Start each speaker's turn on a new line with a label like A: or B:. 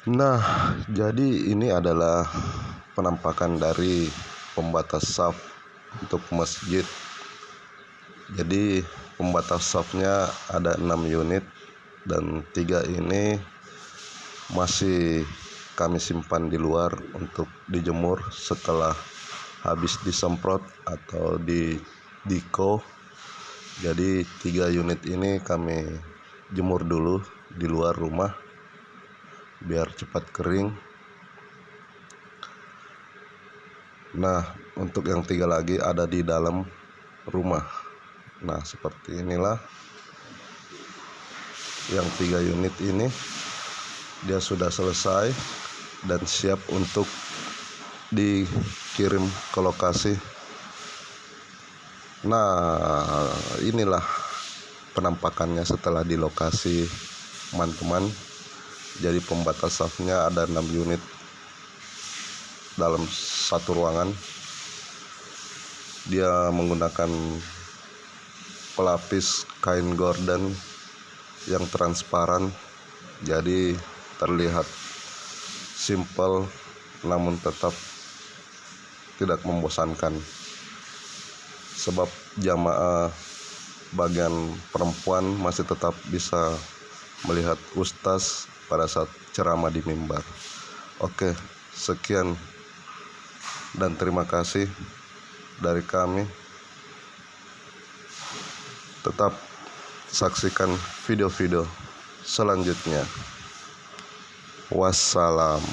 A: Nah, jadi ini adalah penampakan dari pembatas saf untuk masjid. Jadi pembatas safnya ada 6 unit dan 3 ini masih kami simpan di luar untuk dijemur setelah habis disemprot atau di diko. Jadi 3 unit ini kami jemur dulu di luar rumah biar cepat kering. Nah, untuk yang 3 lagi ada di dalam rumah. Nah, seperti inilah yang 3 unit ini, dia sudah selesai dan siap untuk dikirim ke lokasi. Nah, inilah penampakannya setelah di lokasi, teman-teman. Jadi pembatas safnya ada 6 unit dalam satu ruangan. Dia menggunakan pelapis kain gorden yang transparan, jadi terlihat simpel namun tetap tidak membosankan, sebab jamaah bagian perempuan masih tetap bisa melihat ustaz pada saat ceramah di mimbar. Oke, sekian dan terima kasih dari kami. Tetap saksikan video-video selanjutnya. Wassalam.